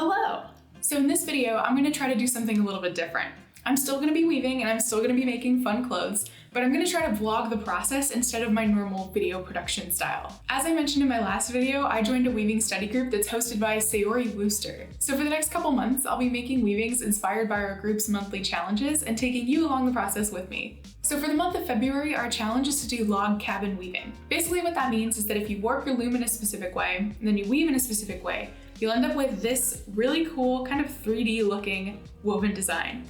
Hello! So in this video, I'm going to try to do something a little bit different. I'm still going to be weaving and I'm still going to be making fun clothes, but I'm going to try to vlog the process instead of my normal video production style. As I mentioned in my last video, I joined a weaving study group that's hosted by Saori Wooster. So for the next couple months, I'll be making weavings inspired by our group's monthly challenges and taking you along the process with me. So for the month of February, our challenge is to do log cabin weaving. Basically what that means is that if you warp your loom in a specific way, and then you weave in a specific way, you'll end up with this really cool kind of 3D looking woven design.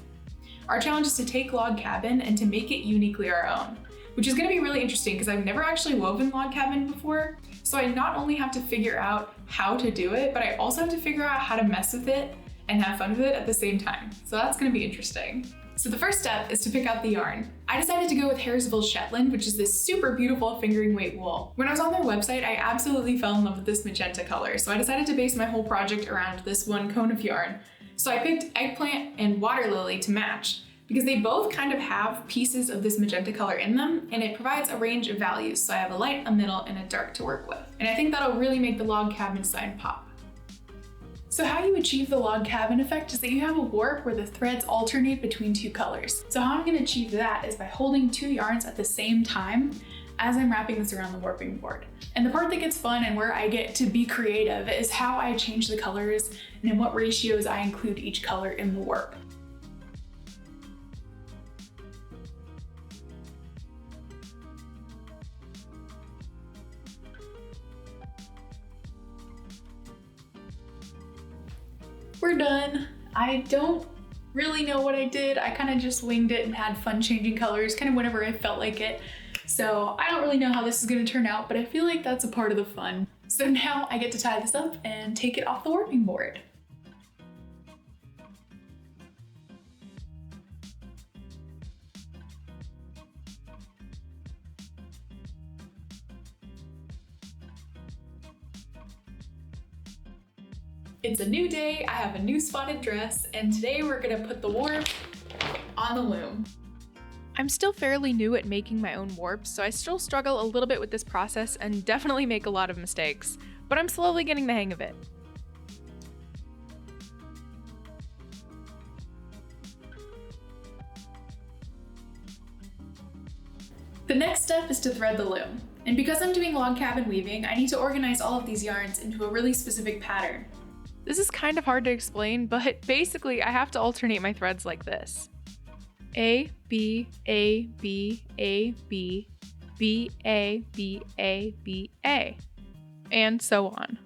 Our challenge is to take log cabin and to make it uniquely our own, which is going to be really interesting because I've never actually woven log cabin before. So I not only have to figure out how to do it, but I also have to figure out how to mess with it and have fun with it at the same time. So that's going to be interesting. So the first step is to pick out the yarn. I decided to go with Haresville Shetland, which is this super beautiful fingering weight wool. When I was on their website, I absolutely fell in love with this magenta color, so I decided to base my whole project around this one cone of yarn. So I picked eggplant and water lily to match because they both kind of have pieces of this magenta color in them, and it provides a range of values. So I have a light, a middle, and a dark to work with. And I think that'll really make the log cabin design pop. So how you achieve the log cabin effect is that you have a warp where the threads alternate between two colors. So how I'm going to achieve that is by holding two yarns at the same time as I'm wrapping this around the warping board. And the part that gets fun and where I get to be creative is how I change the colors and in what ratios I include each color in the warp. We're done. I don't really know what I did. I kind of just winged it and had fun changing colors kind of whenever I felt like it. So I don't really know how this is going to turn out, but I feel like that's a part of the fun. So now I get to tie this up and take it off the warping board. It's a new day, I have a new spotted dress, and today we're gonna put the warp on the loom. I'm still fairly new at making my own warps, so I still struggle a little bit with this process and definitely make a lot of mistakes, but I'm slowly getting the hang of it. The next step is to thread the loom, and because I'm doing log cabin weaving, I need to organize all of these yarns into a really specific pattern. This is kind of hard to explain, but basically I have to alternate my threads like this. A, B, A, B, A, B, B, A, B, A, B, A, and so on.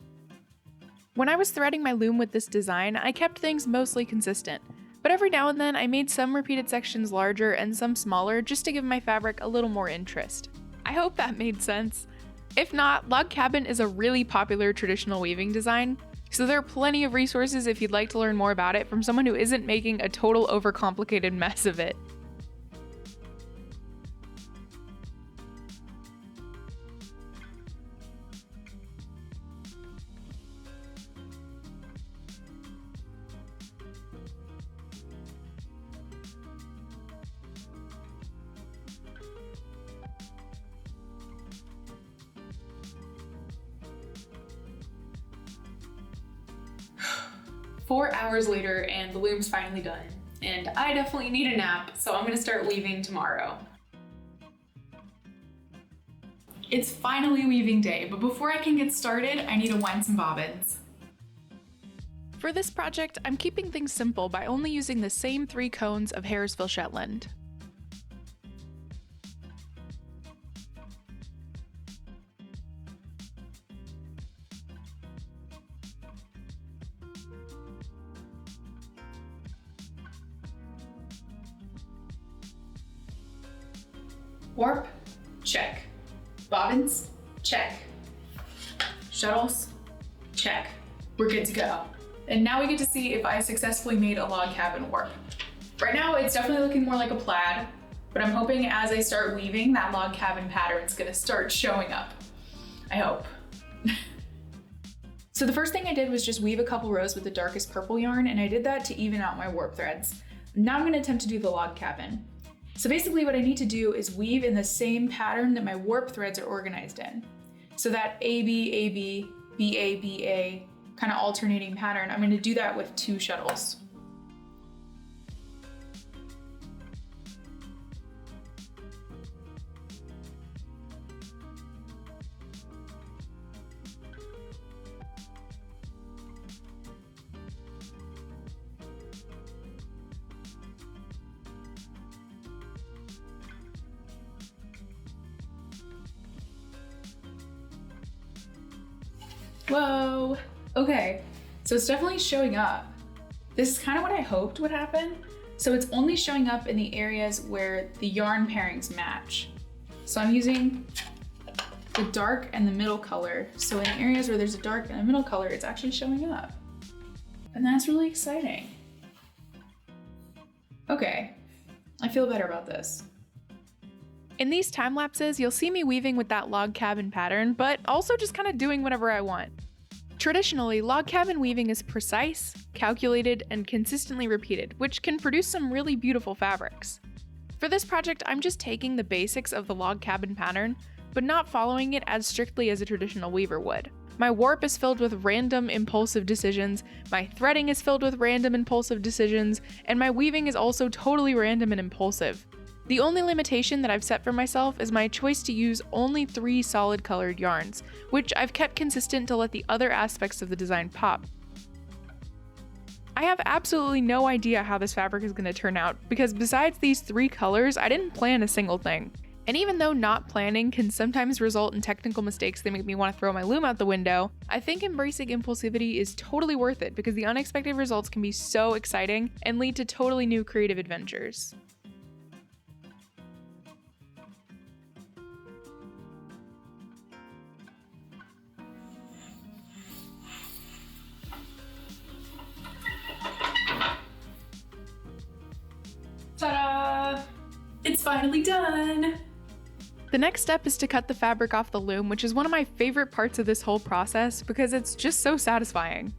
When I was threading my loom with this design, I kept things mostly consistent, but every now and then I made some repeated sections larger and some smaller just to give my fabric a little more interest. I hope that made sense. If not, log cabin is a really popular traditional weaving design, so there are plenty of resources if you'd like to learn more about it from someone who isn't making a total overcomplicated mess of it. Four hours later and the loom's finally done, and I definitely need a nap, so I'm gonna start weaving tomorrow. It's finally weaving day, but before I can get started, I need to wind some bobbins. For this project, I'm keeping things simple by only using the same 3 cones of Haresville Shetland. Warp, check. Bobbins, check. Shuttles, check. We're good to go. And now we get to see if I successfully made a log cabin warp. Right now it's definitely looking more like a plaid, but I'm hoping as I start weaving that log cabin pattern is gonna start showing up. I hope. So the first thing I did was just weave a couple rows with the darkest purple yarn, and I did that to even out my warp threads. Now I'm gonna attempt to do the log cabin. So basically what I need to do is weave in the same pattern that my warp threads are organized in. So that AB, AB, BA, BA, kind of alternating pattern, I'm going to do that with 2 shuttles. Whoa, okay, so it's definitely showing up. This is kind of what I hoped would happen. So it's only showing up in the areas where the yarn pairings match. So I'm using the dark and the middle color. So in areas where there's a dark and a middle color, it's actually showing up. And that's really exciting. Okay, I feel better about this. In these time lapses, you'll see me weaving with that log cabin pattern, but also just kind of doing whatever I want. Traditionally, log cabin weaving is precise, calculated, and consistently repeated, which can produce some really beautiful fabrics. For this project, I'm just taking the basics of the log cabin pattern, but not following it as strictly as a traditional weaver would. My warp is filled with random impulsive decisions, my threading is filled with random impulsive decisions, and my weaving is also totally random and impulsive. The only limitation that I've set for myself is my choice to use only 3 solid colored yarns, which I've kept consistent to let the other aspects of the design pop. I have absolutely no idea how this fabric is going to turn out, because besides these 3 colors, I didn't plan a single thing. And even though not planning can sometimes result in technical mistakes that make me want to throw my loom out the window, I think embracing impulsivity is totally worth it because the unexpected results can be so exciting and lead to totally new creative adventures. Ta-da! It's finally done! The next step is to cut the fabric off the loom, which is one of my favorite parts of this whole process because it's just so satisfying.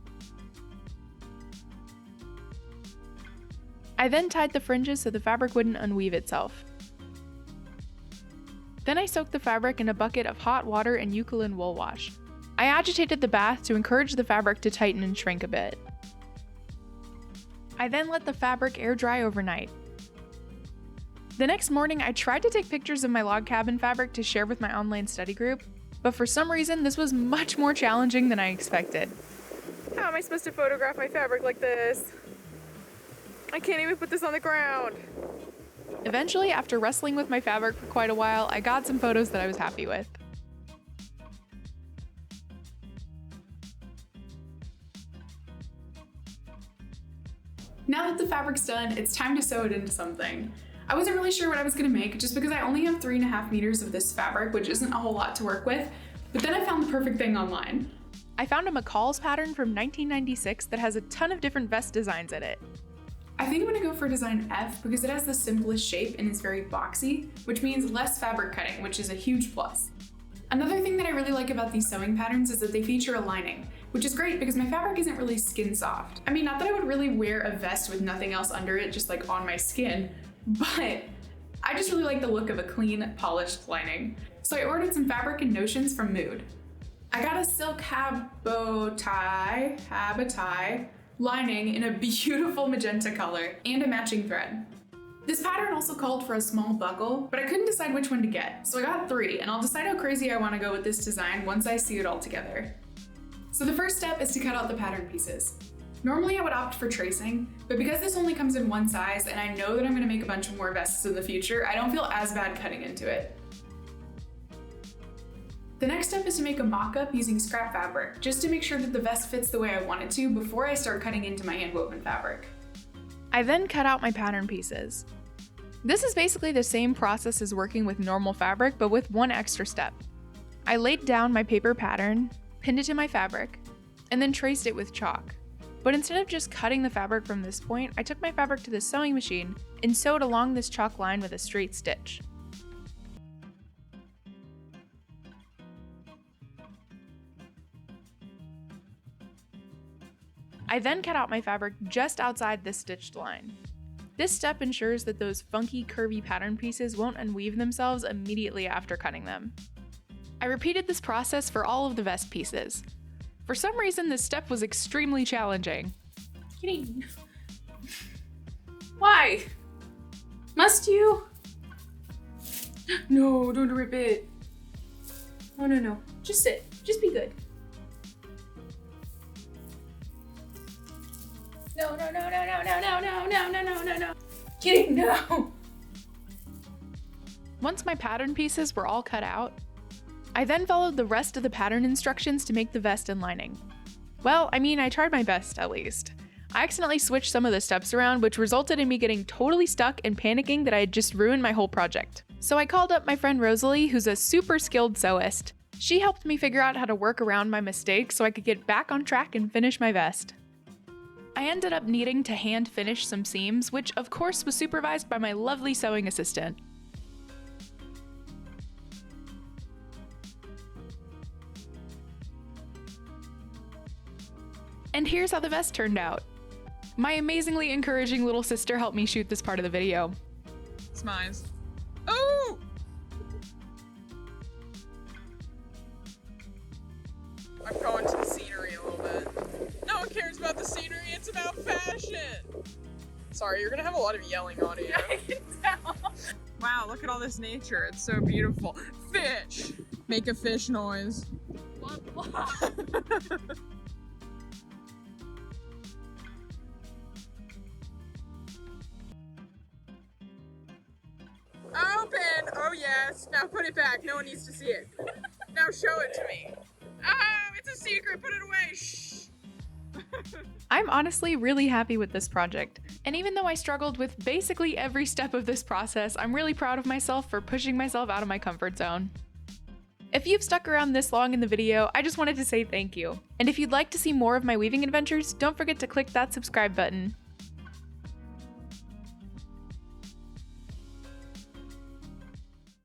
I then tied the fringes so the fabric wouldn't unweave itself. Then I soaked the fabric in a bucket of hot water and eucalyptus wool wash. I agitated the bath to encourage the fabric to tighten and shrink a bit. I then let the fabric air dry overnight. The next morning, I tried to take pictures of my log cabin fabric to share with my online study group, but for some reason, this was much more challenging than I expected. How am I supposed to photograph my fabric like this? I can't even put this on the ground. Eventually, after wrestling with my fabric for quite a while, I got some photos that I was happy with. Now that the fabric's done, it's time to sew it into something. I wasn't really sure what I was gonna make just because I only have 3.5 meters of this fabric, which isn't a whole lot to work with, but then I found the perfect thing online. I found a McCall's pattern from 1996 that has a ton of different vest designs in it. I think I'm gonna go for design F because it has the simplest shape and is very boxy, which means less fabric cutting, which is a huge plus. Another thing that I really like about these sewing patterns is that they feature a lining, which is great because my fabric isn't really skin soft. I mean, not that I would really wear a vest with nothing else under it, just like on my skin, but I just really like the look of a clean, polished lining. So I ordered some fabric and notions from Mood. I got a silk Habotai lining in a beautiful magenta color and a matching thread. This pattern also called for a small buckle, but I couldn't decide which one to get, so I got 3, and I'll decide how crazy I want to go with this design once I see it all together. So the first step is to cut out the pattern pieces. Normally I would opt for tracing, but because this only comes in one size and I know that I'm going to make a bunch of more vests in the future, I don't feel as bad cutting into it. The next step is to make a mock-up using scrap fabric, just to make sure that the vest fits the way I want it to before I start cutting into my hand-woven fabric. I then cut out my pattern pieces. This is basically the same process as working with normal fabric, but with one extra step. I laid down my paper pattern, pinned it to my fabric, and then traced it with chalk. But instead of just cutting the fabric from this point, I took my fabric to the sewing machine and sewed along this chalk line with a straight stitch. I then cut out my fabric just outside this stitched line. This step ensures that those funky, curvy pattern pieces won't unweave themselves immediately after cutting them. I repeated this process for all of the vest pieces. For some reason, this step was extremely challenging. Kidding. Why? Must you? No, don't rip it. No, no, no. Just sit. Just be good. No, no, no, no, no, no, no, no, no, no, no, no, no. Kidding, no. Once my pattern pieces were all cut out, I then followed the rest of the pattern instructions to make the vest and lining. Well, I mean, I tried my best, at least. I accidentally switched some of the steps around, which resulted in me getting totally stuck and panicking that I had just ruined my whole project. So I called up my friend Rosalie, who's a super skilled sewist. She helped me figure out how to work around my mistakes so I could get back on track and finish my vest. I ended up needing to hand finish some seams, which of course was supervised by my lovely sewing assistant. And here's how the vest turned out. My amazingly encouraging little sister helped me shoot this part of the video. Smize. Oh! I'm going to the scenery a little bit. No one cares about the scenery, it's about fashion! Sorry, you're gonna have a lot of yelling on you. Yeah, I can tell. Wow, look at all this nature, it's so beautiful. Fish! Make a fish noise. Blah, blah. Open! Oh yes! Now put it back, no one needs to see it. Now show it to me. Oh, it's a secret, put it away, shh! I'm honestly really happy with this project, and even though I struggled with basically every step of this process, I'm really proud of myself for pushing myself out of my comfort zone. If you've stuck around this long in the video, I just wanted to say thank you. And if you'd like to see more of my weaving adventures, don't forget to click that subscribe button.